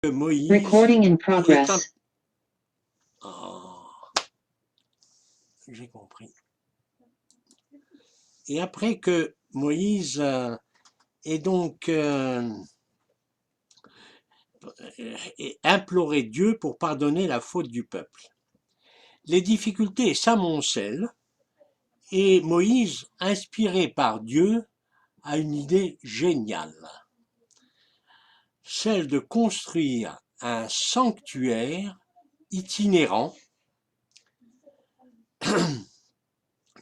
Moïse Recording in est un... progress. Oh, j'ai compris. Et après que Moïse ait donc imploré Dieu pour pardonner la faute du peuple, les difficultés s'amoncellent et Moïse, inspiré par Dieu, a une idée géniale, celle de construire un sanctuaire itinérant,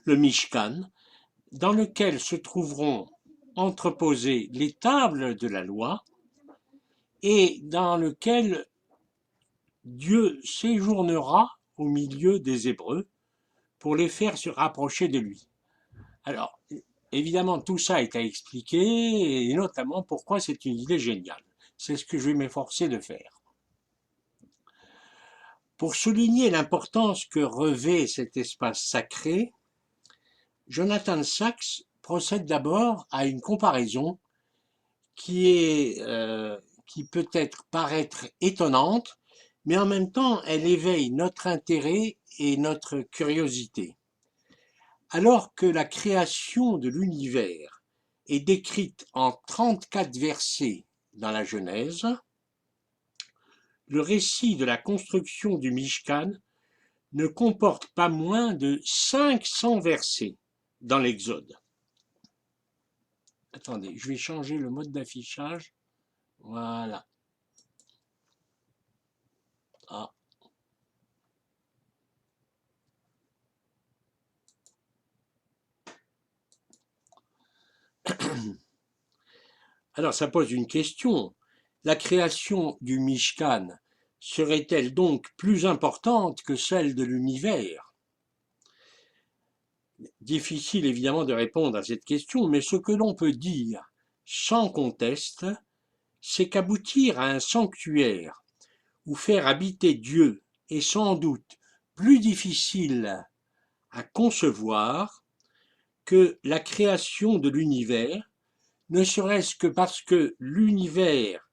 le Mishkan, dans lequel se trouveront entreposées les tables de la loi et dans lequel Dieu séjournera au milieu des Hébreux pour les faire se rapprocher de lui. Alors, évidemment, tout ça est à expliquer, et notamment pourquoi c'est une idée géniale. C'est ce que je vais m'efforcer de faire. Pour souligner l'importance que revêt cet espace sacré, Jonathan Sacks procède d'abord à une comparaison qui peut paraître étonnante, mais en même temps, elle éveille notre intérêt et notre curiosité. Alors que la création de l'univers est décrite en 34 versets dans la Genèse, le récit de la construction du Mishkan ne comporte pas moins de 500 versets dans l'Exode. Attendez, je vais changer le mode d'affichage. Voilà. Ah. Alors ça pose une question. La création du Mishkan serait-elle donc plus importante que celle de l'univers? Difficile évidemment de répondre à cette question, mais ce que l'on peut dire sans conteste, c'est qu'aboutir à un sanctuaire où faire habiter Dieu est sans doute plus difficile à concevoir que la création de l'univers, ne serait-ce que parce que l'univers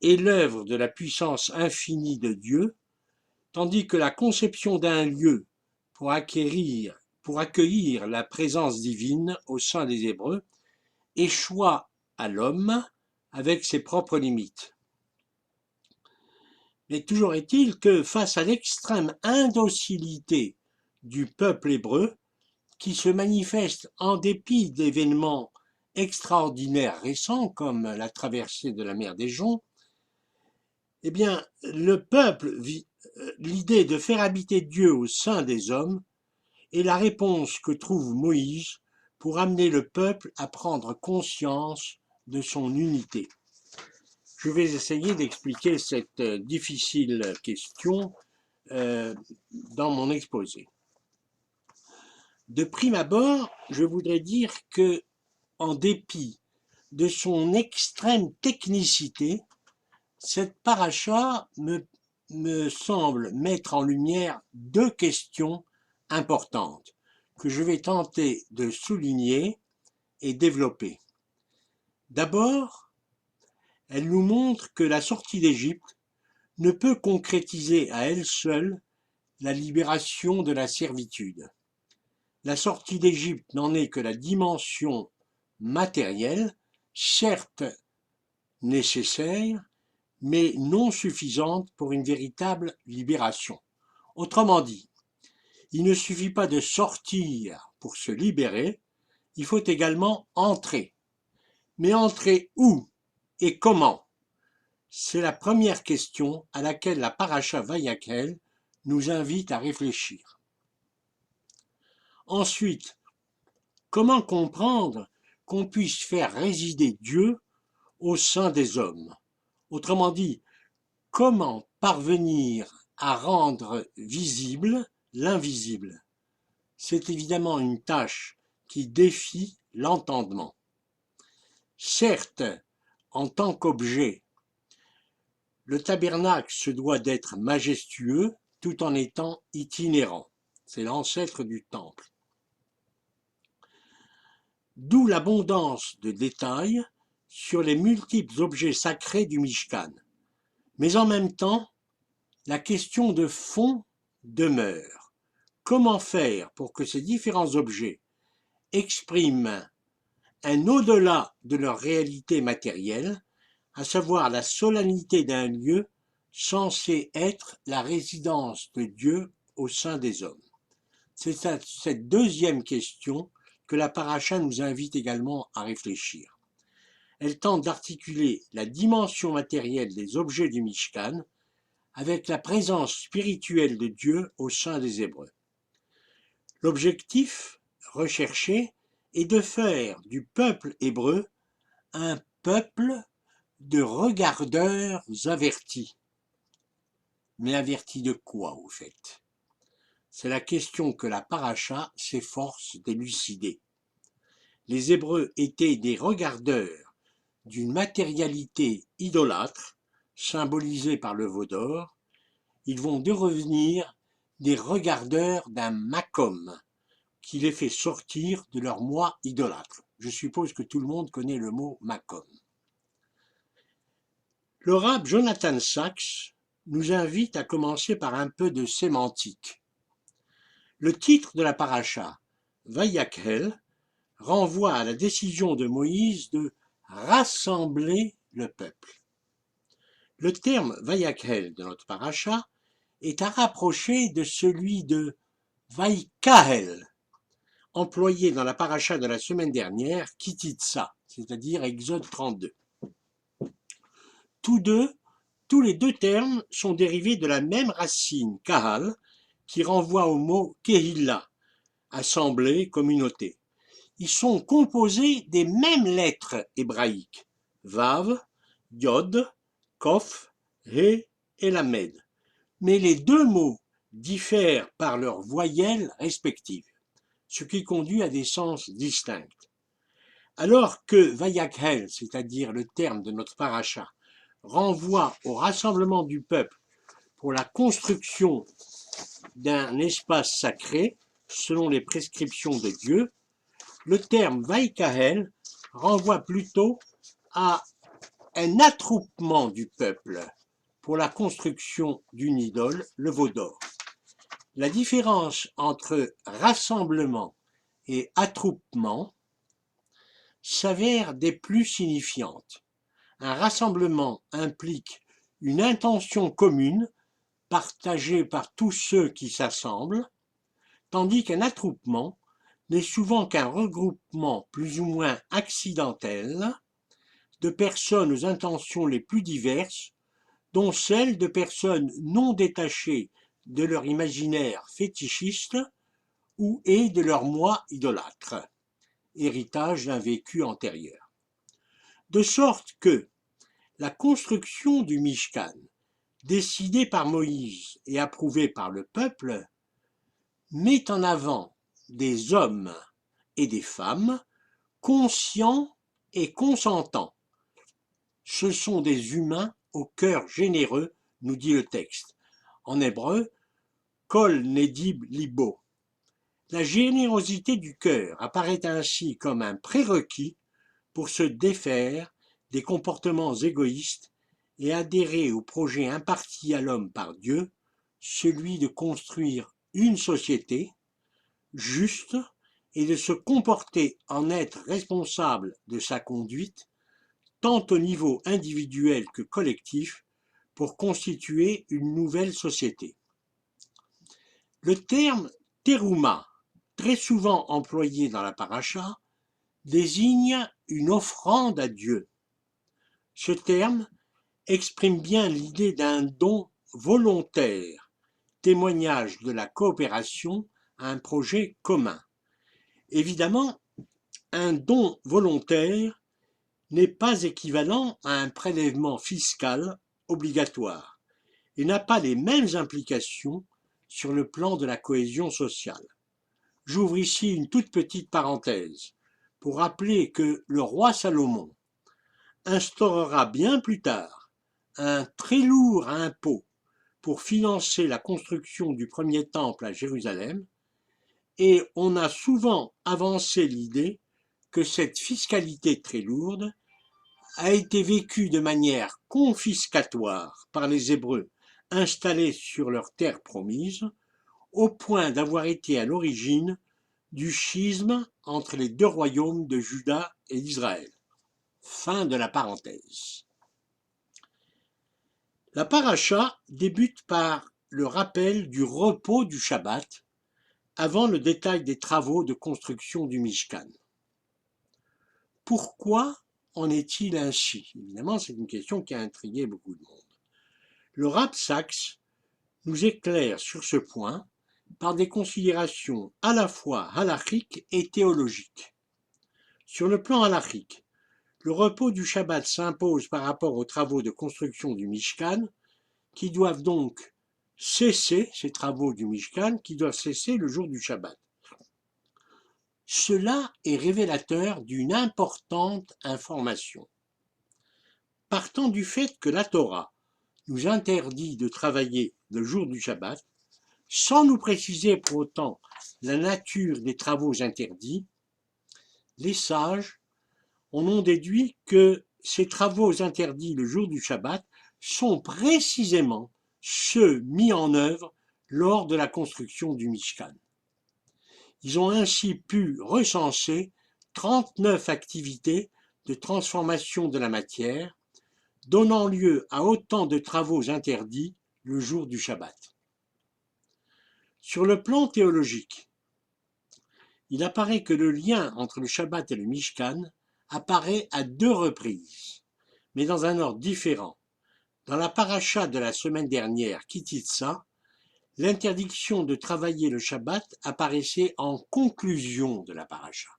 est l'œuvre de la puissance infinie de Dieu, tandis que la conception d'un lieu pour accueillir la présence divine au sein des Hébreux échoua à l'homme avec ses propres limites. Mais toujours est-il que face à l'extrême indocilité du peuple hébreu, qui se manifeste en dépit d'événements extraordinaires récents comme la traversée de la mer des Joncs, eh bien, le peuple, l'idée de faire habiter Dieu au sein des hommes est la réponse que trouve Moïse pour amener le peuple à prendre conscience de son unité. Je vais essayer d'expliquer cette difficile question dans mon exposé. De prime abord, je voudrais dire que, en dépit de son extrême technicité, cette paracha me semble mettre en lumière deux questions importantes que je vais tenter de souligner et développer. D'abord, elle nous montre que la sortie d'Égypte ne peut concrétiser à elle seule la libération de la servitude. La sortie d'Égypte n'en est que la dimension matérielle, certes nécessaire, mais non suffisante pour une véritable libération. Autrement dit, il ne suffit pas de sortir pour se libérer, il faut également entrer. Mais entrer où et comment? C'est la première question à laquelle la paracha Vayakhel nous invite à réfléchir. Ensuite, comment comprendre qu'on puisse faire résider Dieu au sein des hommes? Autrement dit, comment parvenir à rendre visible l'invisible? C'est évidemment une tâche qui défie l'entendement. Certes, en tant qu'objet, le tabernacle se doit d'être majestueux tout en étant itinérant. C'est l'ancêtre du temple. D'où l'abondance de détails sur les multiples objets sacrés du Mishkan. Mais en même temps, la question de fond demeure. Comment faire pour que ces différents objets expriment un au-delà de leur réalité matérielle, à savoir la solennité d'un lieu censé être la résidence de Dieu au sein des hommes? C'est à cette deuxième question que la paracha nous invite également à réfléchir. Elle tente d'articuler la dimension matérielle des objets du Mishkan avec la présence spirituelle de Dieu au sein des Hébreux. L'objectif recherché est de faire du peuple hébreu un peuple de regardeurs avertis. Mais avertis de quoi, au fait? C'est la question que la paracha s'efforce d'élucider. Les Hébreux étaient des regardeurs d'une matérialité idolâtre, symbolisée par le veau d'or. Ils vont devenir des regardeurs d'un makom, qui les fait sortir de leur moi idolâtre. Je suppose que tout le monde connaît le mot makom. Le rabbin Jonathan Sachs nous invite à commencer par un peu de sémantique. Le titre de la paracha, Vayakhel, renvoie à la décision de Moïse de rassembler le peuple. Le terme Vayakhel de notre paracha est à rapprocher de celui de Vaïkahel, employé dans la paracha de la semaine dernière, Kititsa, c'est-à-dire Exode 32. Tous les deux termes sont dérivés de la même racine, kahal, qui renvoie au mot kehilla, assemblée, communauté. Ils sont composés des mêmes lettres hébraïques, vav, yod, kof, he et lamed. Mais les deux mots diffèrent par leurs voyelles respectives, ce qui conduit à des sens distincts. Alors que Vayakhel, c'est-à-dire le terme de notre paracha, renvoie au rassemblement du peuple pour la construction d'un espace sacré selon les prescriptions de Dieu, le terme Vaïkahel renvoie plutôt à un attroupement du peuple pour la construction d'une idole, le veau d'or. La différence entre rassemblement et attroupement s'avère des plus signifiantes. Un rassemblement implique une intention commune partagée par tous ceux qui s'assemblent, tandis qu'un attroupement n'est souvent qu'un regroupement plus ou moins accidentel de personnes aux intentions les plus diverses, dont celles de personnes non détachées de leur imaginaire fétichiste ou et de leur moi idolâtre, héritage d'un vécu antérieur. De sorte que la construction du Mishkan, décidée par Moïse et approuvée par le peuple, met en avant des hommes et des femmes conscients et consentants. Ce sont des humains au cœur généreux, nous dit le texte. En hébreu, Kol Nedib Libo. La générosité du cœur apparaît ainsi comme un prérequis pour se défaire des comportements égoïstes et adhérer au projet imparti à l'homme par Dieu, celui de construire une société juste et de se comporter en être responsable de sa conduite, tant au niveau individuel que collectif, pour constituer une nouvelle société. Le terme terouma, très souvent employé dans la paracha, désigne une offrande à Dieu. Ce terme exprime bien l'idée d'un don volontaire, témoignage de la coopération à un projet commun. Évidemment, un don volontaire n'est pas équivalent à un prélèvement fiscal obligatoire et n'a pas les mêmes implications sur le plan de la cohésion sociale. J'ouvre ici une toute petite parenthèse pour rappeler que le roi Salomon instaurera bien plus tard un très lourd impôt pour financer la construction du premier temple à Jérusalem, et on a souvent avancé l'idée que cette fiscalité très lourde a été vécu de manière confiscatoire par les Hébreux installés sur leur terre promise, au point d'avoir été à l'origine du schisme entre les deux royaumes de Juda et d'Israël. Fin de la parenthèse. La paracha débute par le rappel du repos du Shabbat avant le détail des travaux de construction du Mishkan. Pourquoi en est-il ainsi? Évidemment, c'est une question qui a intrigué beaucoup de monde. Le Rav Sachs nous éclaire sur ce point par des considérations à la fois halachiques et théologiques. Sur le plan halachique, le repos du Shabbat s'impose par rapport aux travaux de construction du Mishkan, qui doivent donc cesser, ces travaux du Mishkan, qui doivent cesser le jour du Shabbat. Cela est révélateur d'une importante information. Partant du fait que la Torah nous interdit de travailler le jour du Shabbat, sans nous préciser pour autant la nature des travaux interdits, les sages en ont déduit que ces travaux interdits le jour du Shabbat sont précisément ceux mis en œuvre lors de la construction du Mishkan. Ils ont ainsi pu recenser 39 activités de transformation de la matière, donnant lieu à autant de travaux interdits le jour du Shabbat. Sur le plan théologique, il apparaît que le lien entre le Shabbat et le Mishkan apparaît à 2 reprises, mais dans un ordre différent. Dans la paracha de la semaine dernière, Kititsa, l'interdiction de travailler le Shabbat apparaissait en conclusion de la paracha.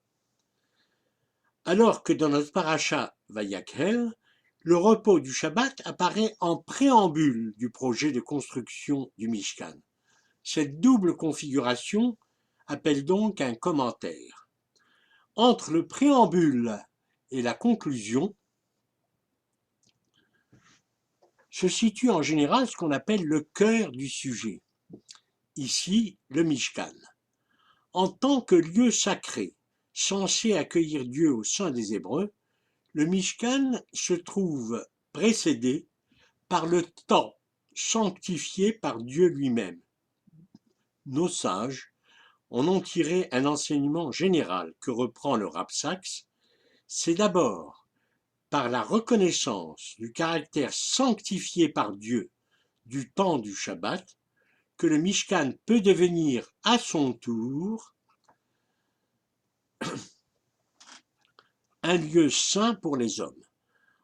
Alors que dans notre paracha Vayakhel, le repos du Shabbat apparaît en préambule du projet de construction du Mishkan. Cette double configuration appelle donc un commentaire. Entre le préambule et la conclusion se situe en général ce qu'on appelle le cœur du sujet, ici le Mishkan. En tant que lieu sacré, censé accueillir Dieu au sein des Hébreux, le Mishkan se trouve précédé par le temps sanctifié par Dieu lui-même. Nos sages en ont tiré un enseignement général que reprend le Rav Sachs. C'est d'abord par la reconnaissance du caractère sanctifié par Dieu du temps du Shabbat que le Mishkan peut devenir à son tour un lieu saint pour les hommes.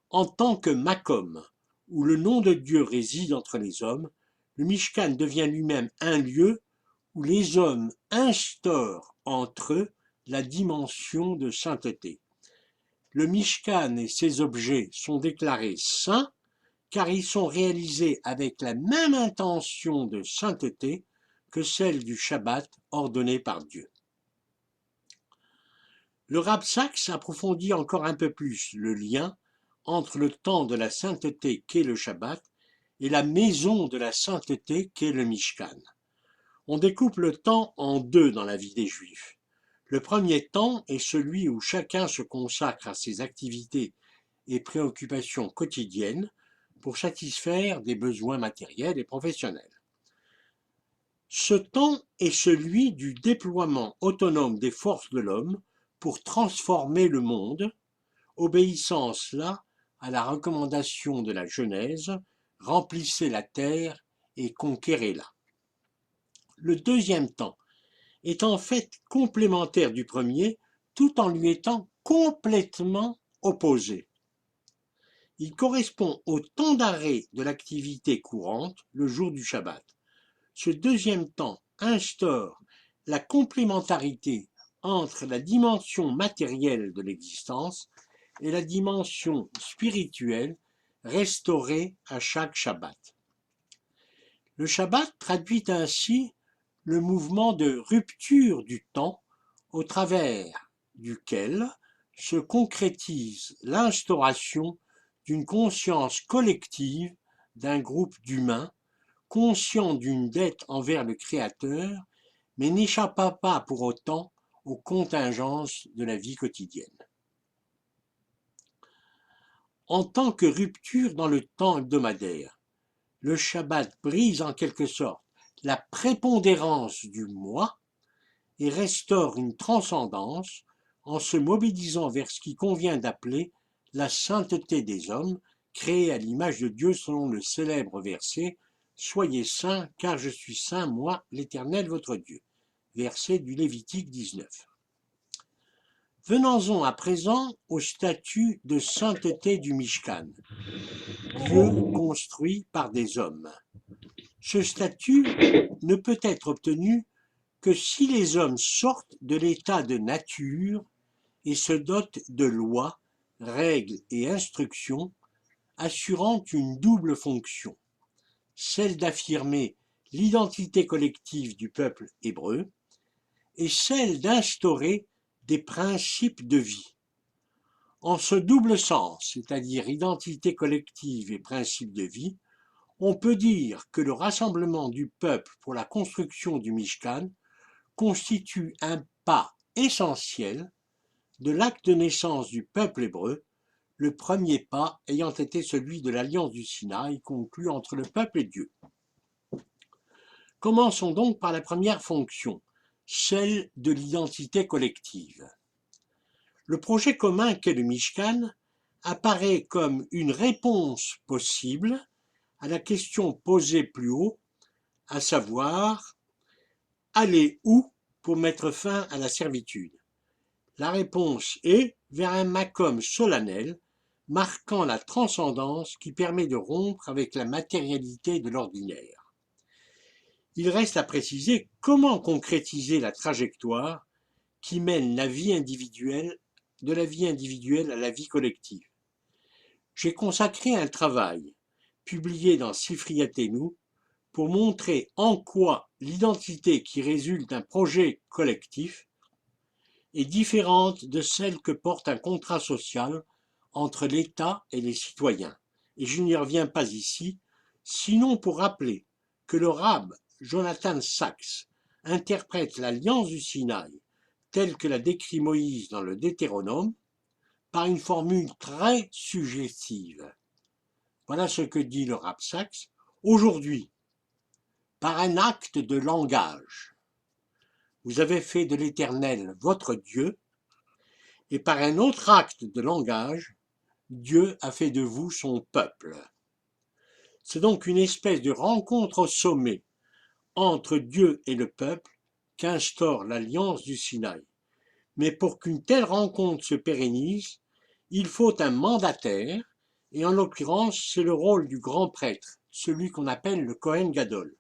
En tant que Makom, où le nom de Dieu réside entre les hommes, le Mishkan devient lui-même un lieu où les hommes instaurent entre eux la dimension de sainteté. Le Mishkan et ses objets sont déclarés saints car ils sont réalisés avec la même intention de sainteté que celle du Shabbat ordonnée par Dieu. Le Rav Sachs approfondit encore un peu plus le lien entre le temps de la sainteté qu'est le Shabbat et la maison de la sainteté qu'est le Mishkan. On découpe le temps en 2 dans la vie des Juifs. Le premier temps est celui où chacun se consacre à ses activités et préoccupations quotidiennes pour satisfaire des besoins matériels et professionnels. Ce temps est celui du déploiement autonome des forces de l'homme pour transformer le monde, obéissant en cela à la recommandation de la Genèse, remplissez la terre et conquérez-la. Le deuxième temps est en fait complémentaire du premier, tout en lui étant complètement opposé. Il correspond au temps d'arrêt de l'activité courante, le jour du Shabbat. Ce deuxième temps instaure la complémentarité entre la dimension matérielle de l'existence et la dimension spirituelle restaurée à chaque Shabbat. Le Shabbat traduit ainsi le mouvement de rupture du temps au travers duquel se concrétise l'instauration d'une conscience collective d'un groupe d'humains conscients d'une dette envers le Créateur, mais n'échappant pas pour autant aux contingences de la vie quotidienne. en tant que rupture dans le temps hebdomadaire. Le Shabbat brise en quelque sorte la prépondérance du moi et restaure une transcendance en se mobilisant vers ce qui convient d'appeler la sainteté des hommes, créés à l'image de Dieu selon le célèbre verset « Soyez saints, car je suis saint, moi, l'Éternel votre Dieu ». Verset du Lévitique 19. Venons-en à présent au statut de sainteté du Mishkan, lieu construit par des hommes. Ce statut ne peut être obtenu que si les hommes sortent de l'état de nature et se dotent de lois, règles et instructions assurant une double fonction, celle d'affirmer l'identité collective du peuple hébreu et celle d'instaurer des principes de vie. En ce double sens, c'est-à-dire identité collective et principes de vie, on peut dire que le rassemblement du peuple pour la construction du Mishkan constitue un pas essentiel de l'acte de naissance du peuple hébreu, le premier pas ayant été celui de l'alliance du Sinaï conclue entre le peuple et Dieu. Commençons donc par la première fonction, celle de l'identité collective. Le projet commun qu'est le Mishkan apparaît comme une réponse possible à la question posée plus haut, à savoir « aller où pour mettre fin à la servitude ?» La réponse est vers un makom solennel marquant la transcendance qui permet de rompre avec la matérialité de l'ordinaire. Il reste à préciser comment concrétiser la trajectoire qui mène la vie individuelle de la vie individuelle à la vie collective. J'ai consacré un travail, publié dans Sifriyatenu, pour montrer en quoi l'identité qui résulte d'un projet collectif est différente de celle que porte un contrat social entre l'État et les citoyens. Et je n'y reviens pas ici, sinon pour rappeler que le rabbin Jonathan Sacks interprète l'alliance du Sinaï telle que la décrit Moïse dans le Deutéronome par une formule très suggestive. Voilà ce que dit le rabbin Sacks. Aujourd'hui, par un acte de langage, vous avez fait de l'Éternel votre Dieu, et par un autre acte de langage, Dieu a fait de vous son peuple. C'est donc une espèce de rencontre au sommet entre Dieu et le peuple qu'instaure l'alliance du Sinaï. Mais pour qu'une telle rencontre se pérennise, il faut un mandataire, et en l'occurrence, c'est le rôle du grand prêtre, celui qu'on appelle le Kohen Gadol.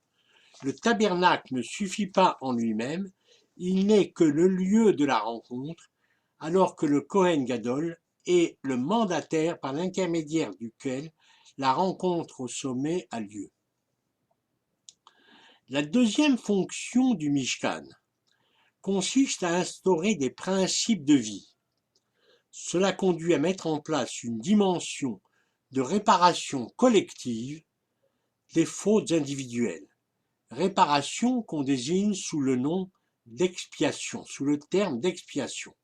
Le tabernacle ne suffit pas en lui-même, il n'est que le lieu de la rencontre, alors que le Kohen Gadol est le mandataire par l'intermédiaire duquel la rencontre au sommet a lieu. La deuxième fonction du Mishkan consiste à instaurer des principes de vie. Cela conduit à mettre en place une dimension de réparation collective des fautes individuelles. Réparation qu'on désigne sous le nom d'expiation, sous le terme d'expiation.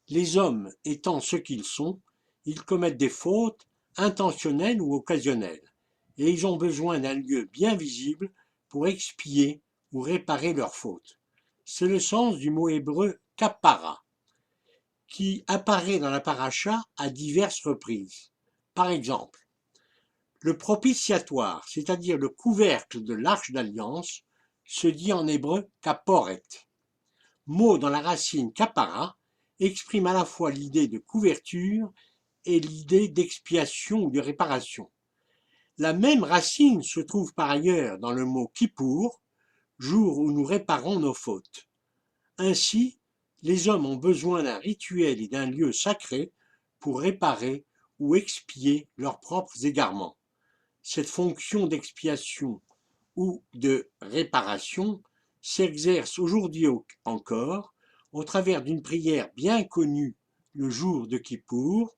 Les hommes étant ce qu'ils sont, ils commettent des fautes intentionnelles ou occasionnelles, et ils ont besoin d'un lieu bien visible pour expier ou réparer leurs fautes. C'est le sens du mot hébreu kapara, qui apparaît dans la paracha à diverses reprises. Par exemple, le propitiatoire, c'est-à-dire le couvercle de l'arche d'alliance, se dit en hébreu kaporet. Mot dans la racine kapara exprime à la fois l'idée de couverture et l'idée d'expiation ou de réparation. La même racine se trouve par ailleurs dans le mot kippour, jour où nous réparons nos fautes. Ainsi, les hommes ont besoin d'un rituel et d'un lieu sacré pour réparer ou expier leurs propres égarements. Cette fonction d'expiation ou de réparation s'exerce aujourd'hui encore au travers d'une prière bien connue le jour de Kippour,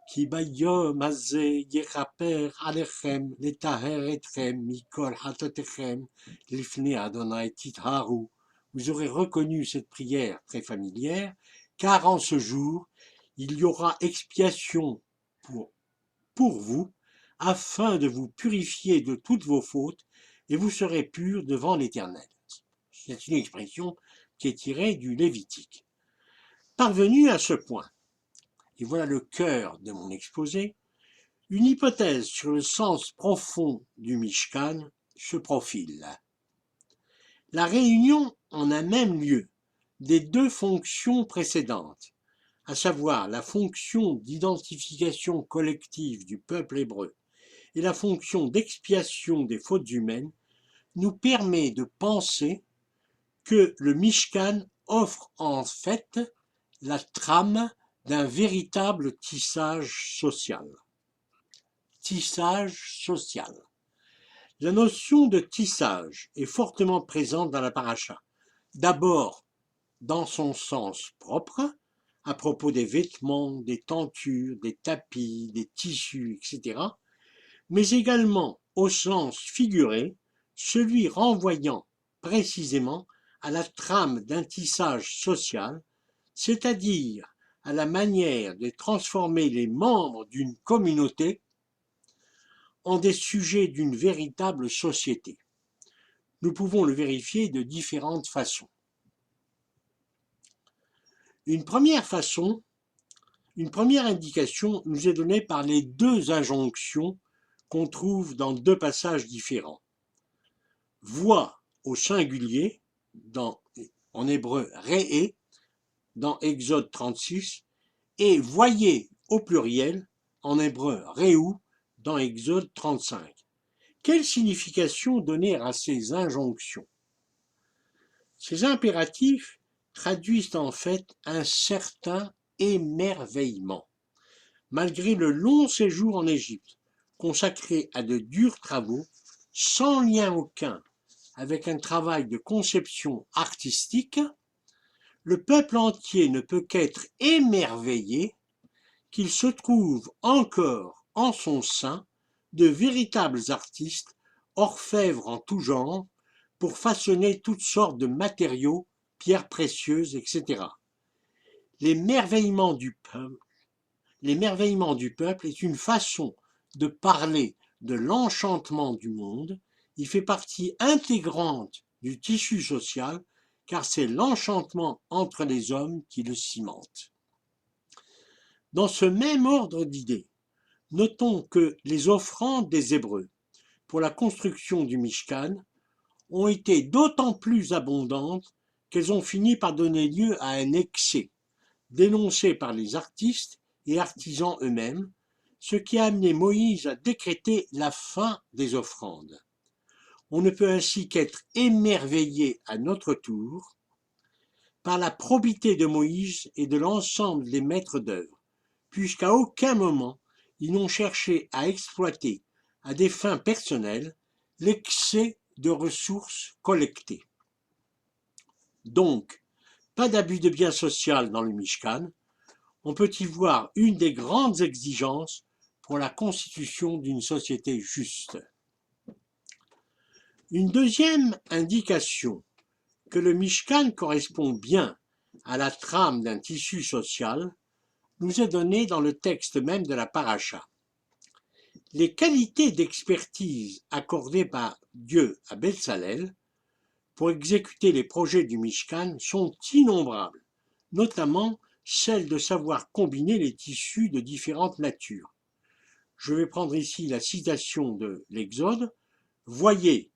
Ki bayom hazeh yechaper alechem letaher etchem mikol hatotechem lifnei Adonai titharu. Vous aurez reconnu cette prière très familière, car en ce jour, il y aura expiation pour vous, afin de vous purifier de toutes vos fautes, et vous serez purs devant l'Éternel. C'est une expression qui est tirée du Lévitique. Parvenu à ce point, et voilà le cœur de mon exposé, une hypothèse sur le sens profond du Mishkan se profile. La réunion en un même lieu des deux fonctions précédentes, à savoir la fonction d'identification collective du peuple hébreu et la fonction d'expiation des fautes humaines, nous permet de penser que le Mishkan offre en fait la trame d'un véritable tissage social. Tissage social. La notion de tissage est fortement présente dans la paracha. D'abord, dans son sens propre, à propos des vêtements, des tentures, des tapis, des tissus, etc., mais également au sens figuré, celui renvoyant précisément à la trame d'un tissage social, c'est-à-dire à la manière de transformer les membres d'une communauté en des sujets d'une véritable société. Nous pouvons le vérifier de différentes façons. Une première indication nous est donnée par les deux injonctions qu'on trouve dans deux passages différents. Vois au singulier, en hébreu réé, dans Exode 36, et voyez au pluriel, en hébreu réou, dans Exode 35. Quelle signification donner à ces injonctions? Ces impératifs traduisent en fait un certain émerveillement. Malgré le long séjour en Égypte, consacré à de durs travaux, sans lien aucun avec un travail de conception artistique, le peuple entier ne peut qu'être émerveillé qu'il se trouve encore en son sein de véritables artistes, orfèvres en tout genre, pour façonner toutes sortes de matériaux, pierres précieuses, etc. L'émerveillement du peuple est une façon de parler de l'enchantement du monde. Il fait partie intégrante du tissu social, car c'est l'enchantement entre les hommes qui le cimente. Dans ce même ordre d'idées, notons que les offrandes des Hébreux pour la construction du Mishkan ont été d'autant plus abondantes qu'elles ont fini par donner lieu à un excès, dénoncé par les artistes et artisans eux-mêmes, ce qui a amené Moïse à décréter la fin des offrandes. On ne peut ainsi qu'être émerveillé à notre tour par la probité de Moïse et de l'ensemble des maîtres d'œuvre, puisqu'à aucun moment ils n'ont cherché à exploiter à des fins personnelles l'excès de ressources collectées. Donc, pas d'abus de bien social dans le Mishkan, on peut y voir une des grandes exigences pour la constitution d'une société juste. Une deuxième indication que le Mishkan correspond bien à la trame d'un tissu social nous est donnée dans le texte même de la paracha. Les qualités d'expertise accordées par Dieu à Bezalel pour exécuter les projets du Mishkan sont innombrables, notamment celle de savoir combiner les tissus de différentes natures. Je vais prendre ici la citation de l'Exode. Voyez,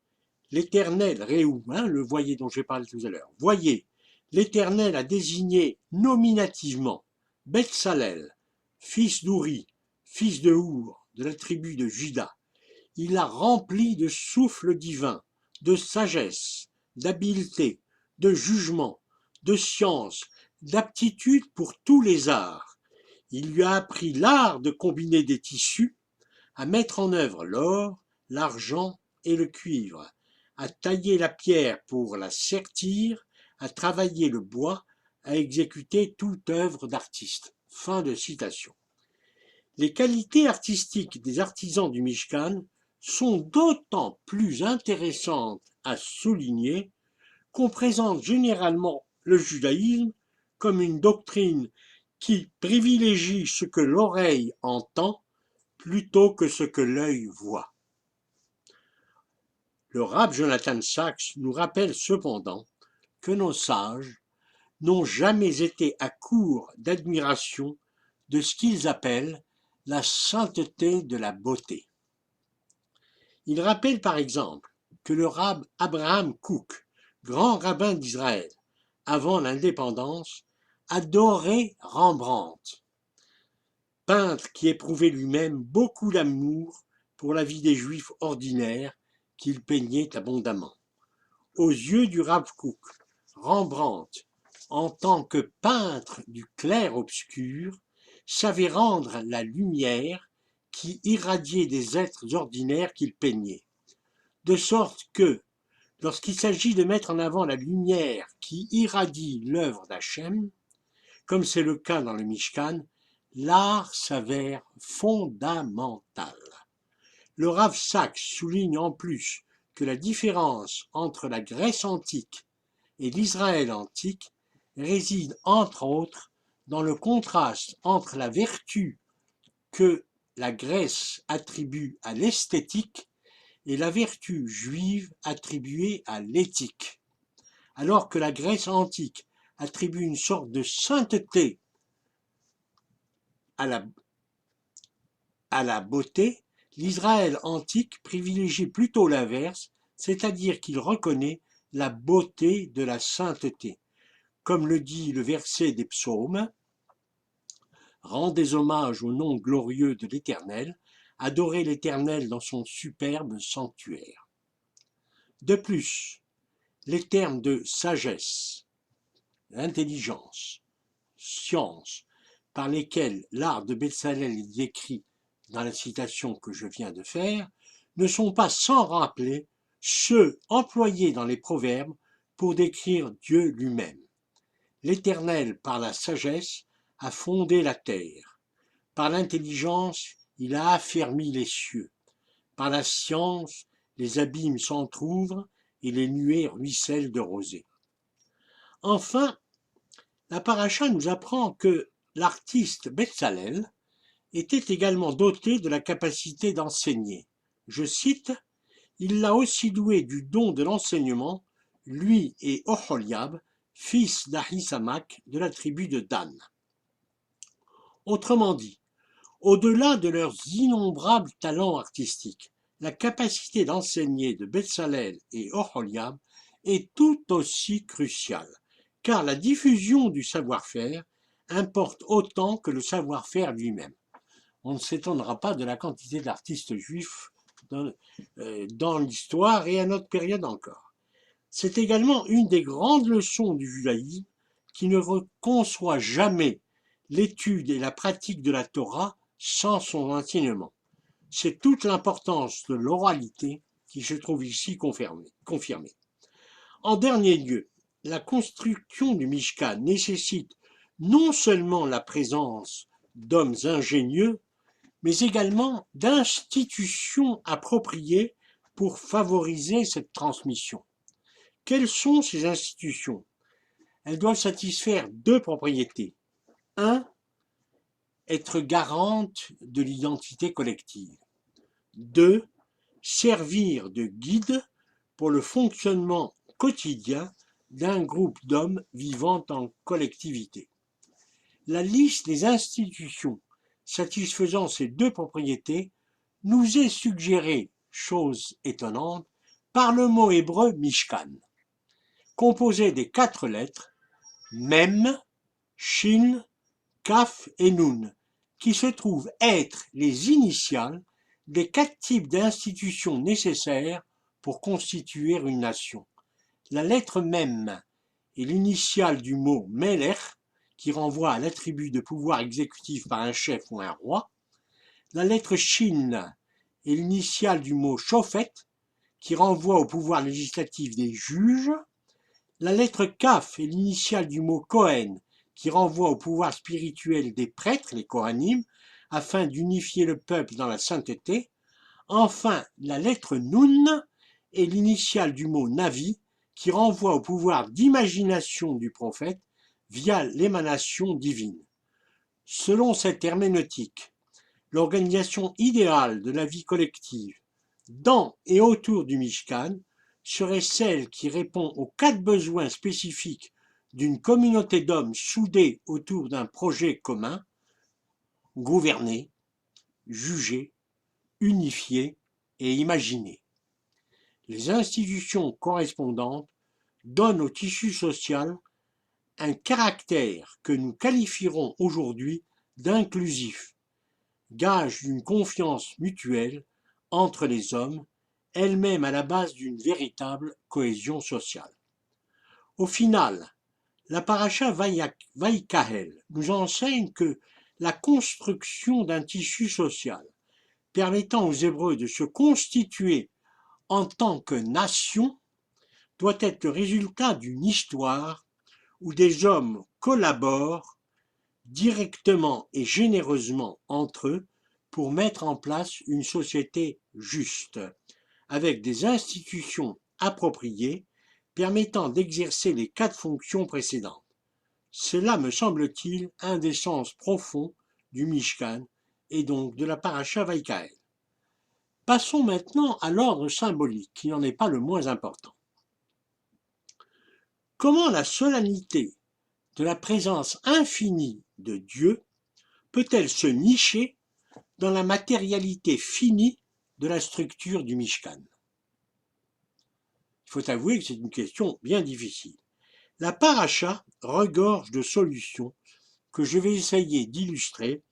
l'Éternel, Réou, le voyez dont j'ai parlé tout à l'heure, voyez, l'Éternel a désigné nominativement Bezalel, fils d'Ouri, fils de Our, de la tribu de Juda. Il l'a rempli de souffle divin, de sagesse, d'habileté, de jugement, de science, d'aptitude pour tous les arts. Il lui a appris l'art de combiner des tissus, à mettre en œuvre l'or, l'argent et le cuivre, à tailler la pierre pour la sertir, à travailler le bois, à exécuter toute œuvre d'artiste. Fin de citation. Les qualités artistiques des artisans du Mishkan sont d'autant plus intéressantes à souligner qu'on présente généralement le judaïsme comme une doctrine qui privilégie ce que l'oreille entend plutôt que ce que l'œil voit. Le Rav Jonathan Sacks nous rappelle cependant que nos sages n'ont jamais été à court d'admiration de ce qu'ils appellent la sainteté de la beauté. Il rappelle par exemple que le Rav Abraham Kook, grand rabbin d'Israël, avant l'indépendance, adorait Rembrandt, peintre qui éprouvait lui-même beaucoup d'amour pour la vie des Juifs ordinaires qu'il peignait abondamment. Aux yeux du Rav Kook, Rembrandt, en tant que peintre du clair-obscur, savait rendre la lumière qui irradiait des êtres ordinaires qu'il peignait, de sorte que, lorsqu'il s'agit de mettre en avant la lumière qui irradie l'œuvre d'Hachem, comme c'est le cas dans le Mishkan, l'art s'avère fondamental. Le Rav Sacks souligne en plus que la différence entre la Grèce antique et l'Israël antique réside entre autres dans le contraste entre la vertu que la Grèce attribue à l'esthétique et la vertu juive attribuée à l'éthique. Alors que la Grèce antique attribue une sorte de sainteté à la beauté, l'Israël antique privilégie plutôt l'inverse, c'est-à-dire qu'il reconnaît la beauté de la sainteté. Comme le dit le verset des psaumes, « Rendez hommage au nom glorieux de l'Éternel, adorez l'Éternel dans son superbe sanctuaire. » De plus, les termes de sagesse, intelligence, science, par lesquels l'art de Bezalel est décrit dans la citation que je viens de faire, ne sont pas sans rappeler ceux employés dans les proverbes pour décrire Dieu lui-même. L'Éternel, par la sagesse, a fondé la terre. Par l'intelligence, il a affermi les cieux. Par la science, les abîmes s'entr'ouvrent et les nuées ruissellent de rosée. Enfin, la paracha nous apprend que l'artiste Bezalel était également doté de la capacité d'enseigner. Je cite, « Il l'a aussi doué du don de l'enseignement, lui et Oholiab, fils d'Ahisamach de la tribu de Dan. » Autrement dit, au-delà de leurs innombrables talents artistiques, la capacité d'enseigner de Bezalel et Oholiab est tout aussi cruciale, car la diffusion du savoir-faire importe autant que le savoir-faire lui-même. On ne s'étonnera pas de la quantité d'artistes juifs dans l'histoire et à notre période encore. C'est également une des grandes leçons du judaïsme qui ne conçoit jamais l'étude et la pratique de la Torah sans son enseignement. C'est toute l'importance de l'oralité qui se trouve ici confirmée. En dernier lieu, la construction du Mishkan nécessite non seulement la présence d'hommes ingénieux, mais également d'institutions appropriées pour favoriser cette transmission. Quelles sont ces institutions? Elles doivent satisfaire deux propriétés. 1. Être garantes de l'identité collective. 2. Servir de guide pour le fonctionnement quotidien d'un groupe d'hommes vivant en collectivité. La liste des institutions satisfaisant ces deux propriétés nous est suggérée, chose étonnante, par le mot hébreu Mishkan, composé des 4 lettres Mem, Shin, Kaf et Nun, qui se trouvent être les initiales des 4 types d'institutions nécessaires pour constituer une nation. La lettre Mem est l'initiale du mot Melech, qui renvoie à l'attribut de pouvoir exécutif par un chef ou un roi. La lettre Shin est l'initiale du mot Shofet, qui renvoie au pouvoir législatif des juges. La lettre Kaf est l'initiale du mot Kohen, qui renvoie au pouvoir spirituel des prêtres, les Kohanim, afin d'unifier le peuple dans la sainteté. Enfin, la lettre Nun est l'initiale du mot Navi, qui renvoie au pouvoir d'imagination du prophète via l'émanation divine. Selon cette herméneutique, l'organisation idéale de la vie collective dans et autour du Mishkan serait celle qui répond aux 4 besoins spécifiques d'une communauté d'hommes soudés autour d'un projet commun: gouverner, juger, unifier et imaginer. Les institutions correspondantes donnent au tissu social un caractère que nous qualifierons aujourd'hui d'inclusif, gage d'une confiance mutuelle entre les hommes, elle-même à la base d'une véritable cohésion sociale. Au final, la paracha Vaïkaël nous enseigne que la construction d'un tissu social permettant aux Hébreux de se constituer en tant que nation doit être le résultat d'une histoire où des hommes collaborent directement et généreusement entre eux pour mettre en place une société juste, avec des institutions appropriées permettant d'exercer les 4 fonctions précédentes. C'est là, me semble-t-il, un des sens profonds du Mishkan et donc de la paracha Vaïkaël. Passons maintenant à l'ordre symbolique, qui n'en est pas le moins important. Comment la solennité de la présence infinie de Dieu peut-elle se nicher dans la matérialité finie de la structure du Mishkan? Il faut avouer que c'est une question bien difficile. La paracha regorge de solutions que je vais essayer d'illustrer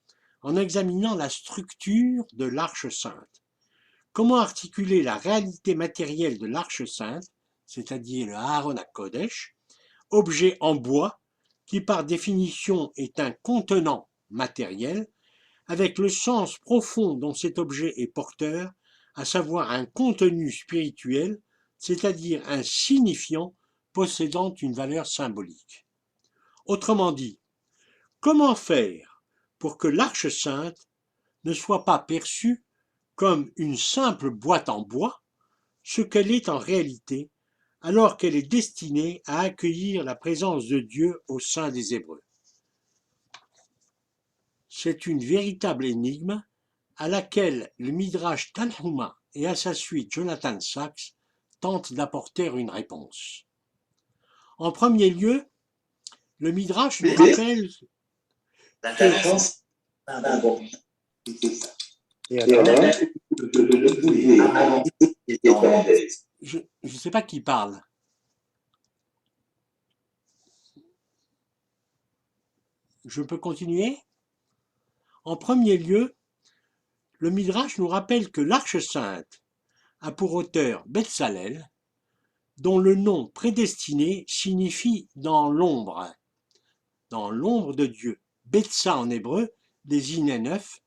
en examinant la structure de l'Arche sainte. Comment articuler la réalité matérielle de l'Arche sainte, c'est-à-dire le Aaron HaKodesh, objet en bois qui par définition est un contenant matériel, avec le sens profond dont cet objet est porteur, à savoir un contenu spirituel, c'est-à-dire un signifiant possédant une valeur symbolique. Autrement dit, comment faire pour que l'Arche sainte ne soit pas perçue comme une simple boîte en bois, ce qu'elle est en réalité, alors qu'elle est destinée à accueillir la présence de Dieu au sein des Hébreux? C'est une véritable énigme à laquelle le Midrash Tanhuma et à sa suite Jonathan Sachs tentent d'apporter une réponse. En premier lieu, le Midrash nous rappelle que... Je ne sais pas qui parle. Je peux continuer? En premier lieu, le Midrash nous rappelle que l'Arche sainte a pour auteur Betsalel, dont le nom prédestiné signifie dans l'ombre de Dieu. Betsa en hébreu désigne un œuf,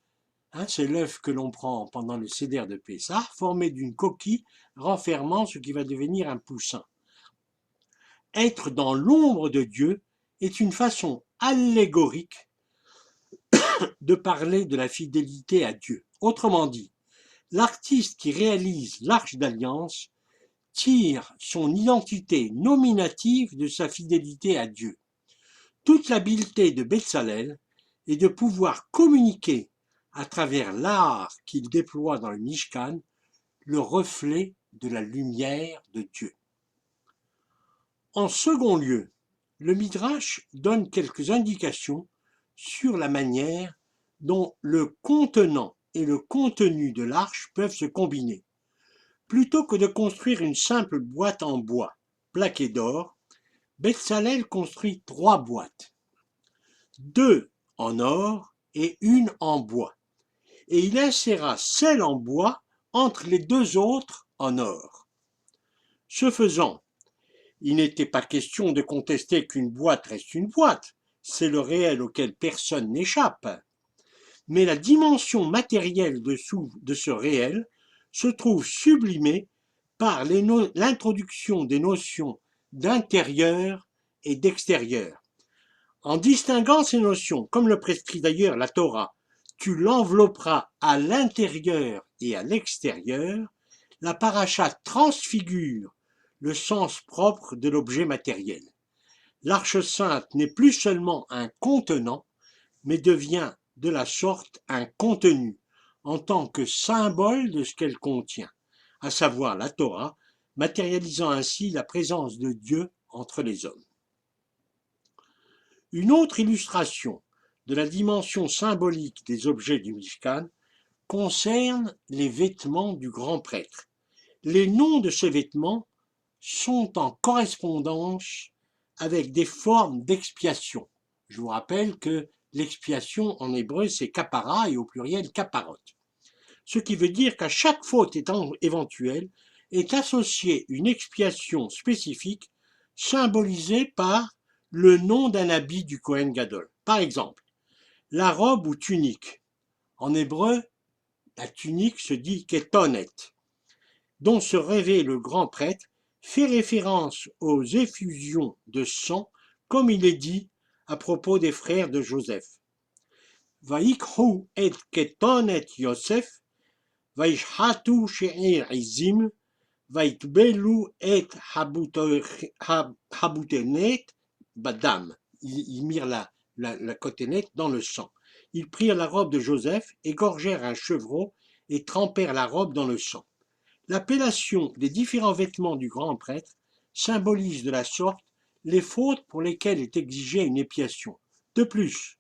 c'est l'œuf que l'on prend pendant le Seder de Pessah, formé d'une coquille renfermant ce qui va devenir un poussin. Être dans l'ombre de Dieu est une façon allégorique de parler de la fidélité à Dieu. Autrement dit, l'artiste qui réalise l'Arche d'Alliance tire son identité nominative de sa fidélité à Dieu. Toute l'habileté de Betsalel est de pouvoir communiquer à travers l'art qu'il déploie dans le Mishkan le reflet de la lumière de Dieu. En second lieu, le Midrash donne quelques indications sur la manière dont le contenant et le contenu de l'arche peuvent se combiner. Plutôt que de construire une simple boîte en bois plaquée d'or, Betsalel construit 3 boîtes, 2 en or et une en bois, et il inséra celle en bois entre les 2 autres en or. Ce faisant, il n'était pas question de contester qu'une boîte reste une boîte, c'est le réel auquel personne n'échappe. Mais la dimension matérielle de ce réel se trouve sublimée par l'introduction des notions d'intérieur et d'extérieur. En distinguant ces notions, comme le prescrit d'ailleurs la Torah, tu l'envelopperas à l'intérieur et à l'extérieur, la paracha transfigure le sens propre de l'objet matériel. L'Arche sainte n'est plus seulement un contenant, mais devient de la sorte un contenu en tant que symbole de ce qu'elle contient, à savoir la Torah, matérialisant ainsi la présence de Dieu entre les hommes. Une autre illustration de la dimension symbolique des objets du Mishkan concerne les vêtements du grand prêtre. Les noms de ces vêtements sont en correspondance avec des formes d'expiation. Je vous rappelle que l'expiation en hébreu c'est kapara et au pluriel kaparot. Ce qui veut dire qu'à chaque faute éventuelle est associée une expiation spécifique symbolisée par le nom d'un habit du Kohen Gadol. Par exemple, la robe ou tunique. En hébreu, la tunique se dit ketonet, dont se revêt le grand prêtre, fait référence aux effusions de sang, comme il est dit à propos des frères de Joseph. Vaikhu et ketonet Yosef, vaishhatu she'ir izim, vaitbelu et habutenet badam. Ils mirent la coténette dans le sang. Ils prirent la robe de Joseph, égorgèrent un chevreau et trempèrent la robe dans le sang. L'appellation des différents vêtements du grand prêtre symbolise de la sorte les fautes pour lesquelles est exigée une expiation. De plus,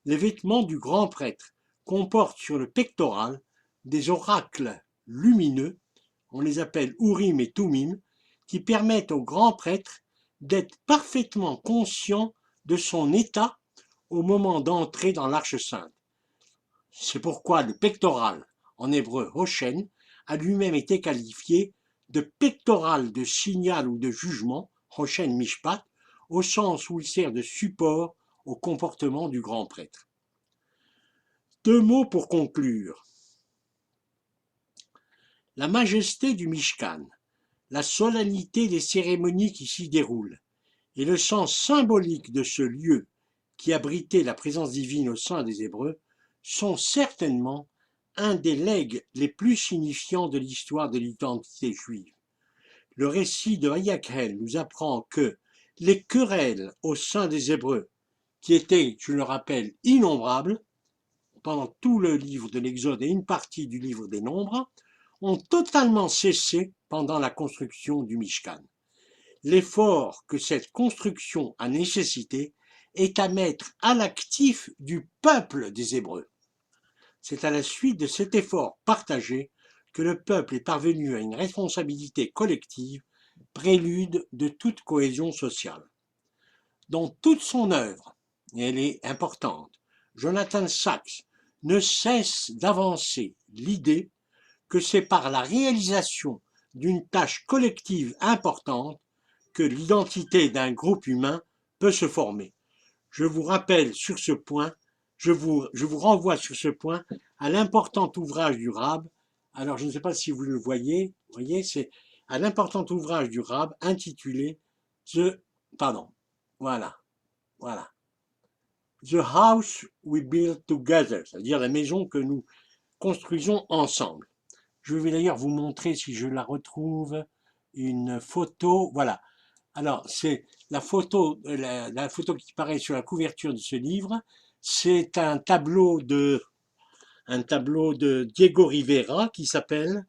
les vêtements du grand prêtre comportent sur le pectoral des oracles lumineux, on les appelle Urim et Tumim, qui permettent au grand prêtre d'être parfaitement conscient de son état au moment d'entrer dans l'Arche sainte. C'est pourquoi le pectoral, en hébreu Hoshen, a lui-même été qualifié de pectoral de signal ou de jugement, Hoshen Mishpat, au sens où il sert de support au comportement du grand prêtre. Deux mots pour conclure. La majesté du Mishkan, la solennité des cérémonies qui s'y déroulent, et le sens symbolique de ce lieu qui abritait la présence divine au sein des Hébreux sont certainement un des legs les plus signifiants de l'histoire de l'identité juive. Le récit de Vayakhel nous apprend que les querelles au sein des Hébreux, qui étaient, je le rappelle, innombrables, pendant tout le livre de l'Exode et une partie du livre des Nombres, ont totalement cessé pendant la construction du Mishkan. L'effort que cette construction a nécessité est à mettre à l'actif du peuple des Hébreux. C'est à la suite de cet effort partagé que le peuple est parvenu à une responsabilité collective, prélude de toute cohésion sociale. Dans toute son œuvre, et elle est importante, Jonathan Sacks ne cesse d'avancer l'idée que c'est par la réalisation d'une tâche collective importante que l'identité d'un groupe humain peut se former. Je vous rappelle sur ce point, je vous renvoie sur ce point à l'important ouvrage du Rab. Alors, je ne sais pas si vous le voyez, c'est à l'important ouvrage du Rab intitulé The House We Build Together, c'est-à-dire la maison que nous construisons ensemble. Je vais d'ailleurs vous montrer, si je la retrouve, une photo. Voilà. Alors, c'est la photo qui paraît sur la couverture de ce livre. C'est un tableau de Diego Rivera qui s'appelle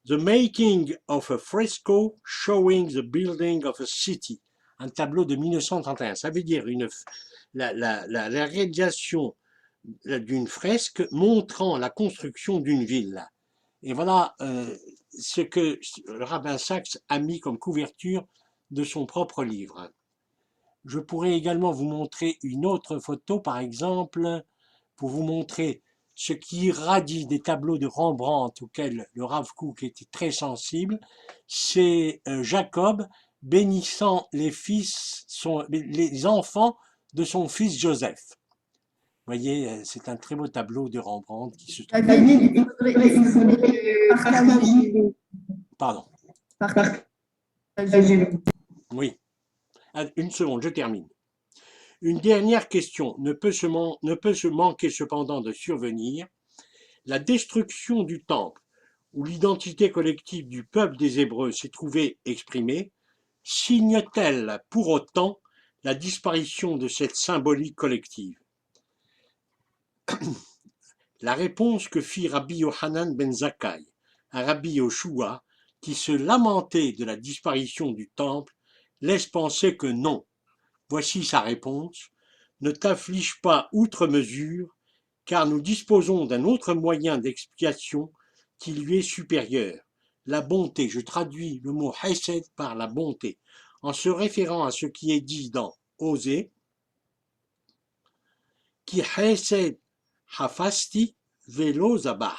The Making of a Fresco Showing the Building of a City. Un tableau de 1931. Ça veut dire la réalisation d'une fresque montrant la construction d'une ville. Et voilà ce que le rabbin Sacks a mis comme couverture de son propre livre. Je pourrais également vous montrer une autre photo, par exemple, pour vous montrer ce qui irradie des tableaux de Rembrandt auxquels le Rav Kook était très sensible. C'est Jacob bénissant les enfants de son fils Joseph. Vous voyez, c'est un très beau tableau de Rembrandt qui se trouve. Pardon. Oui. Une seconde, je termine. Une dernière question ne peut se manquer cependant de survenir. La destruction du temple, où l'identité collective du peuple des Hébreux s'est trouvée exprimée, signe-t-elle pour autant la disparition de cette symbolique collective? La réponse que fit Rabbi Yohanan ben Zakkai à Rabbi Yoshua, qui se lamentait de la disparition du temple, laisse penser que non. Voici sa réponse. Ne t'afflige pas outre mesure, car nous disposons d'un autre moyen d'expiation qui lui est supérieur. La bonté, je traduis le mot hesed par la bonté, en se référant à ce qui est dit dans Osée, qui hesed hafasti velo zabah,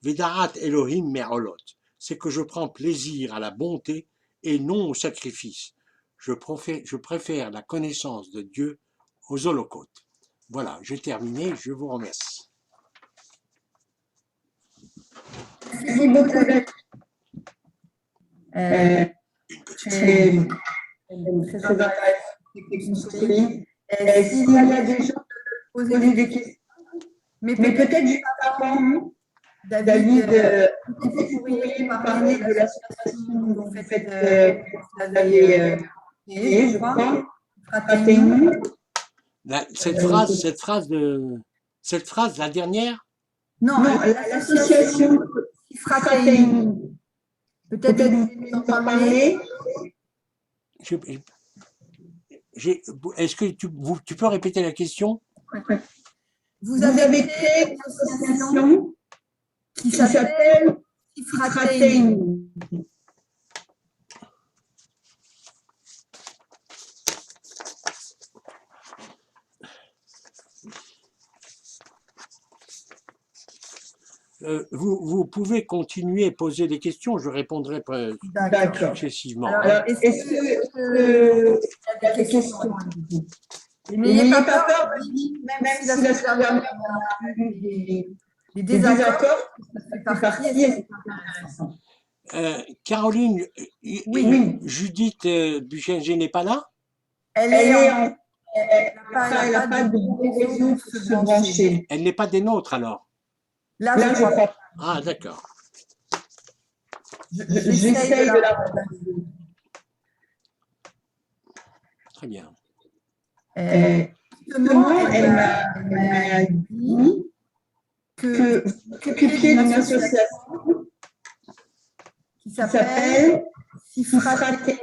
vedarat Elohim merolot. C'est que je prends plaisir à la bonté et non au sacrifice. Je préfère la connaissance de Dieu aux holocaustes. Voilà, j'ai terminé, je vous remercie. Merci beaucoup. C'est très intéressant. S'il y a des gens qui poser des questions, mais peut-être juste avant, David, vous pourriez parler de l'association dont vous faites, vous avez créée, je crois, Fraterni. Cette phrase, la dernière? Non, l'association Fraterni. Peut-être vous en parler. Est-ce que tu peux répéter la question? Vous avez créé une association qui s'appelle Fraterni. Vous pouvez continuer à poser des questions, je répondrai successivement. Alors, est-ce que il y a des questions? N'ayez pas peur, même si la semaine dernière, on a eu des désaccords, ça fait partie et c'est intéressant. Caroline, oui. Judith Buchinger n'est pas là? Elle n'a pas de réseau pour se brancher. Elle n'est pas des nôtres alors? Là, je crois. Ah, d'accord. J'essaye de la regarder. Très bien. Justement, elle m'a dit que une association qui s'appelle Fraterni.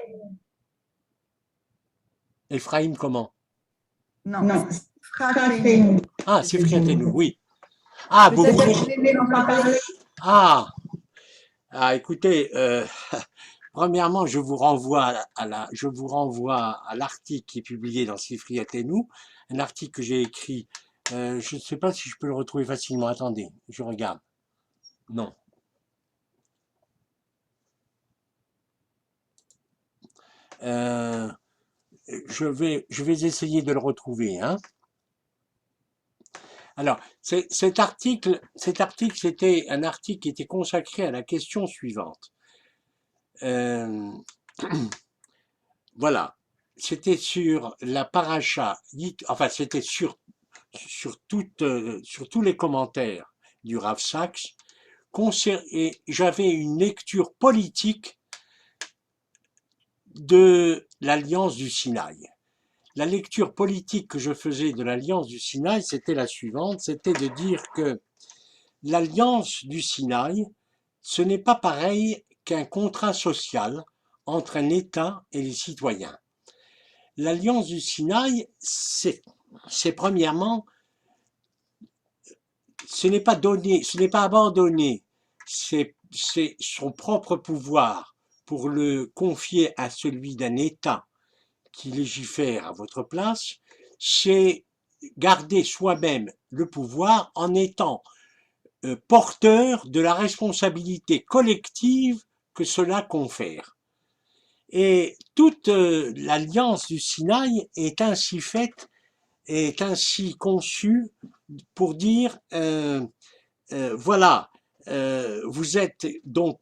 Ephraim comment? Non, Fraterni. Ah, c'est Fraterni, oui. Ah, vous voulez en parler? Ah, écoutez, premièrement, je vous renvoie à l'article qui est publié dans Sifri Atenu, un article que j'ai écrit. Je ne sais pas si je peux le retrouver facilement. Attendez, je regarde. Non. Je vais essayer de le retrouver, hein. Alors, cet article, c'était un article qui était consacré à la question suivante. Voilà, c'était sur la paracha, enfin c'était sur tous les commentaires du Rav Sachs, et j'avais une lecture politique de l'Alliance du Sinaï. La lecture politique que je faisais de l'Alliance du Sinaï, c'était la suivante, c'était de dire que l'Alliance du Sinaï, ce n'est pas pareil qu'un contrat social entre un État et les citoyens. L'Alliance du Sinaï, c'est premièrement, ce n'est pas donné, ce n'est pas abandonné, c'est son propre pouvoir pour le confier à celui d'un État qui légifère à votre place, c'est garder soi-même le pouvoir en étant porteur de la responsabilité collective que cela confère. Et toute l'alliance du Sinaï est ainsi faite, est ainsi conçue pour dire voilà, vous êtes donc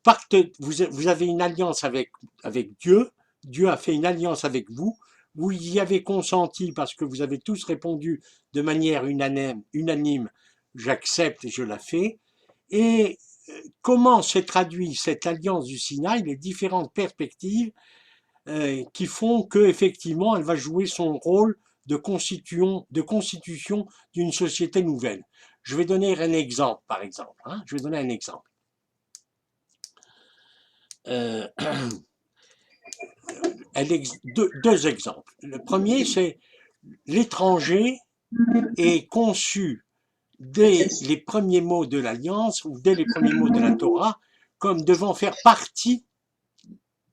vous avez une alliance avec Dieu, Dieu a fait une alliance avec vous, vous y avez consenti parce que vous avez tous répondu de manière unanime, j'accepte et je la fais. Et comment se traduit cette alliance du Sinaï, les différentes perspectives qui font qu'effectivement elle va jouer son rôle de constitution d'une société nouvelle. Je vais donner un exemple, par exemple. Hein, je vais donner un exemple. Euh, deux exemples. Le premier, c'est l'étranger est conçu dès les premiers mots de l'Alliance ou dès les premiers mots de la Torah comme devant faire partie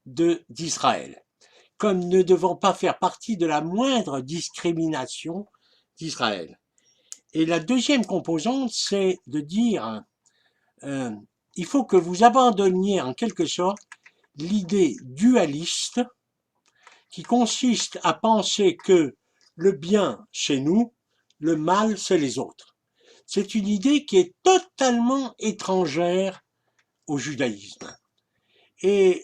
d'Israël, comme ne devant pas faire partie de la moindre discrimination d'Israël. Et la deuxième composante, c'est de dire il faut que vous abandonniez en quelque sorte l'idée dualiste qui consiste à penser que le bien, c'est nous, le mal, c'est les autres. C'est une idée qui est totalement étrangère au judaïsme. Et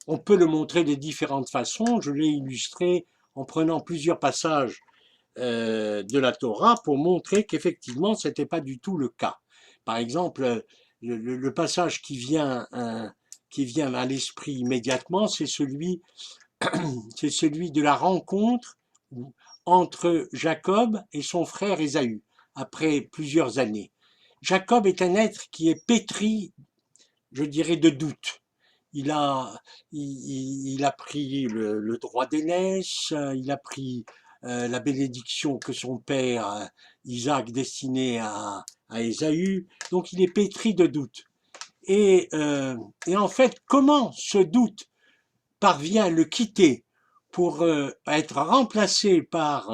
on peut le montrer de différentes façons. Je l'ai illustré en prenant plusieurs passages de la Torah pour montrer qu'effectivement, ce n'était pas du tout le cas. Par exemple, le passage qui vient à l'esprit immédiatement, c'est celui de la rencontre entre Jacob et son frère Ésaü, après plusieurs années. Jacob est un être qui est pétri, je dirais, de doute. Il a pris le droit d'aînesse, il a pris la bénédiction que son père Isaac destinait à Ésaü, donc il est pétri de doute. Et en fait, comment ce doute parvient à le quitter pour être remplacé par,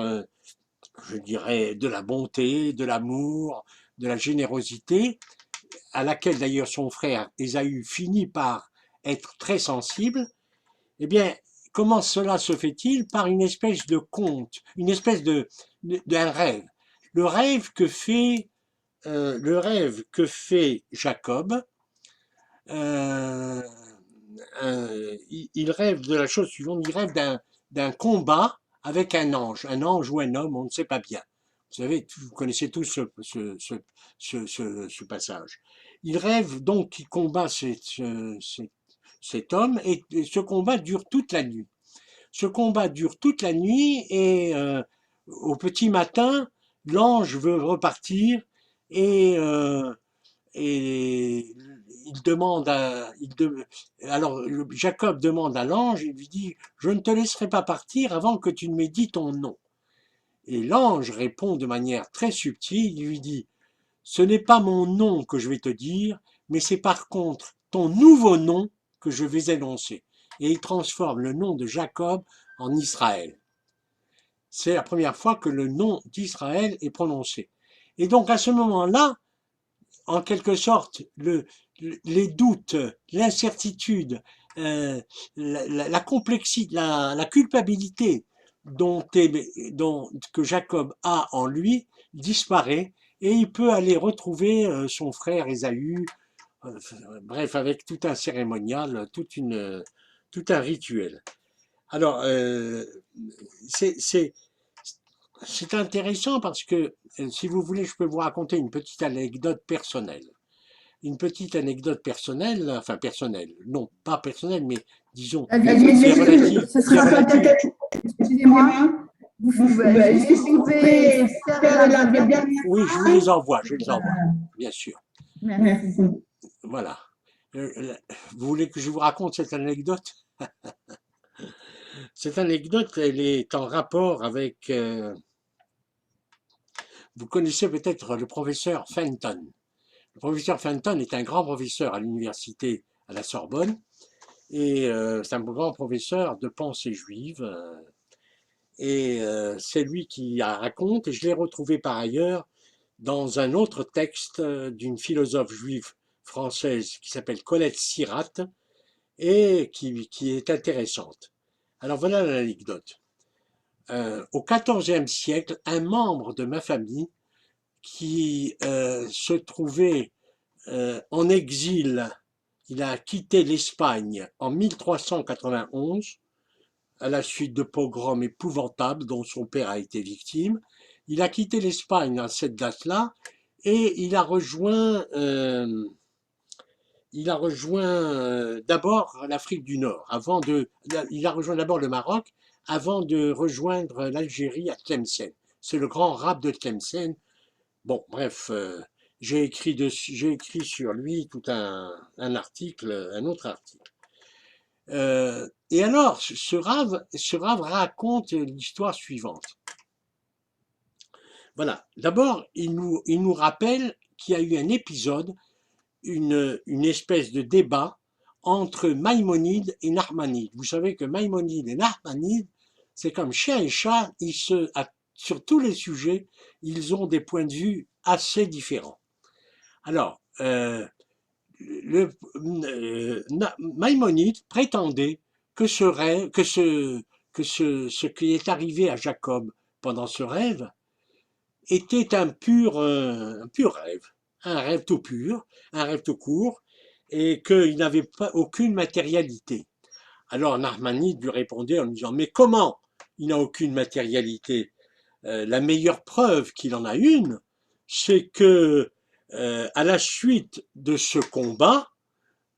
je dirais, de la bonté, de l'amour, de la générosité, à laquelle d'ailleurs son frère Ésaü finit par être très sensible, eh bien, comment cela se fait-il? Par une espèce de conte, une espèce d'un rêve. Le rêve que fait Jacob, il rêve de la chose suivante, il rêve d'un combat avec un ange ou un homme, on ne sait pas bien. Vous savez, vous connaissez tous ce passage. Il rêve donc qu'il combat cet homme et ce combat dure toute la nuit. Ce combat dure toute la nuit et au petit matin, l'ange veut repartir et il demande alors Jacob demande à l'ange, il lui dit je ne te laisserai pas partir avant que tu ne m'aies dit ton nom. Et l'ange répond de manière très subtile, il lui dit ce n'est pas mon nom que je vais te dire, mais c'est par contre ton nouveau nom que je vais énoncer. Et il transforme le nom de Jacob en Israël. C'est la première fois que le nom d'Israël est prononcé. Et donc à ce moment-là, en quelque sorte, les doutes, l'incertitude, la complexité, la culpabilité que Jacob a en lui disparaît et il peut aller retrouver son frère Ésaü, bref, avec tout un cérémonial, tout un rituel. Alors, c'est intéressant parce que, si vous voulez, je peux vous raconter une petite anecdote personnelle. Une petite anecdote personnelle, enfin personnelle, non pas personnelle, mais disons, c'est relatif. Excusez-moi, vous pouvez faire la dernière. Oui, je vous les envoie, bien sûr. Merci. Voilà. Vous voulez que je vous raconte cette anecdote? Cette anecdote, elle est en rapport avec... vous connaissez peut-être le professeur Fenton. Le professeur Fenton est un grand professeur à l'université à la Sorbonne et c'est un grand professeur de pensée juive et c'est lui qui raconte, et je l'ai retrouvé par ailleurs dans un autre texte d'une philosophe juive française qui s'appelle Colette Sirat et qui est intéressante. Alors voilà l'anecdote. Au XIVe siècle, un membre de ma famille qui se trouvait en exil, il a quitté l'Espagne en 1391 à la suite de pogroms épouvantables dont son père a été victime. Il a quitté l'Espagne à cette date-là et il a rejoint d'abord l'Afrique du Nord. Il a rejoint d'abord le Maroc avant de rejoindre l'Algérie à Tlemcen. C'est le grand rabbin de Tlemcen, Bon, bref, j'ai écrit sur lui tout un article, un autre article. Et alors, ce Rav raconte l'histoire suivante. Voilà. D'abord, il nous rappelle qu'il y a eu un épisode, une espèce de débat entre Maïmonide et Narmanide. Vous savez que Maïmonide et Narmanide, c'est comme chien et chat, sur tous les sujets, ils ont des points de vue assez différents. Alors, Maïmonide prétendait que ce qui est arrivé à Jacob pendant ce rêve était un pur rêve, un rêve tout pur, un rêve tout court, et qu'il n'avait pas aucune matérialité. Alors Narmanide lui répondait en lui disant « Mais comment il n'a aucune matérialité ?» La meilleure preuve qu'il en a une, c'est que à la suite de ce combat,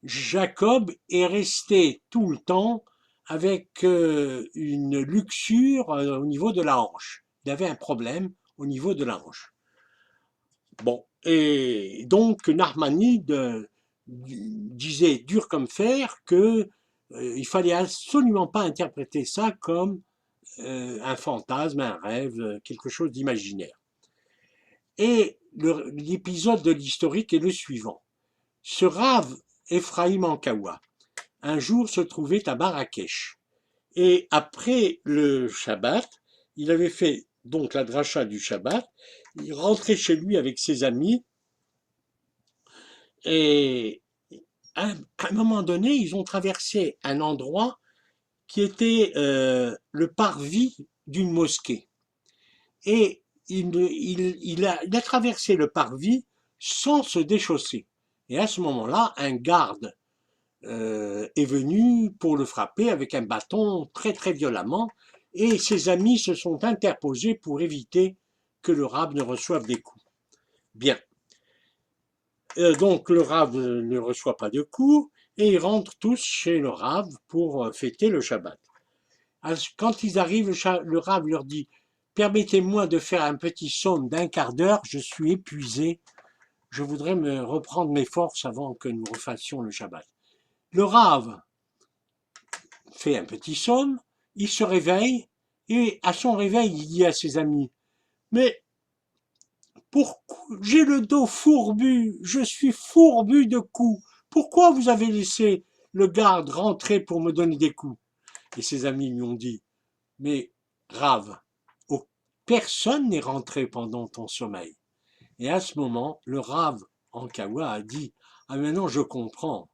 Jacob est resté tout le temps avec une luxure au niveau de la hanche. Il avait un problème au niveau de la hanche. Bon, et donc Narmanide disait dur comme fer que il fallait absolument pas interpréter ça comme un fantasme, un rêve, quelque chose d'imaginaire. Et l'épisode de l'historique est le suivant. Ce Rav Ephraim Ankawa, un jour se trouvait à Marrakech. Et après le Shabbat, il avait fait donc la dracha du Shabbat, il rentrait chez lui avec ses amis, et à un moment donné, ils ont traversé un endroit qui était le parvis d'une mosquée. Et il a traversé le parvis sans se déchausser. Et à ce moment-là, un garde est venu pour le frapper avec un bâton très très violemment, et ses amis se sont interposés pour éviter que le Rav ne reçoive des coups. Bien. Donc le Rav ne reçoit pas de coups, et ils rentrent tous chez le Rav pour fêter le Shabbat. Quand ils arrivent, le Rav leur dit « Permettez-moi de faire un petit somme d'1 quart d'heure, je suis épuisé, je voudrais me reprendre mes forces avant que nous refassions le Shabbat. » Le Rav fait un petit somme, il se réveille, et à son réveil, il dit à ses amis « Mais j'ai le dos fourbu, je suis fourbu de coups, pourquoi vous avez laissé le garde rentrer pour me donner des coups ?» Et ses amis lui ont dit « Mais Rav, personne n'est rentré pendant ton sommeil. » Et à ce moment, le Rav Ankawa a dit « Ah maintenant je comprends,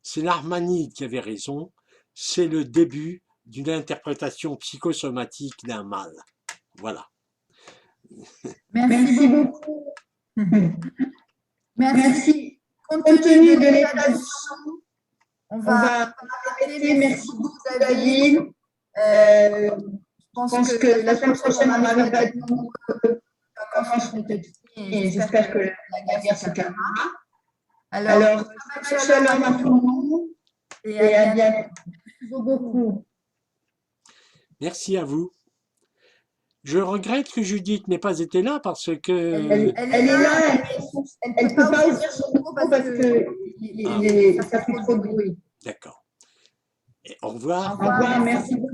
c'est Narmanide qui avait raison, c'est le début d'une interprétation psychosomatique d'un mal. » Voilà. Merci beaucoup. Merci. Compte tenu de l'état du son, on va arrêter. Merci beaucoup, David. Je pense que la semaine prochaine, on arrivera et j'espère que la guerre se calmera. Alors, shalom à tout le monde et à bientôt. Merci beaucoup. Merci à vous. Je regrette que Judith n'ait pas été là parce que… Elle est là, elle ne peut pas ouvrir son micro parce que ça fait trop de bruit. D'accord. Au revoir. Au revoir, merci beaucoup.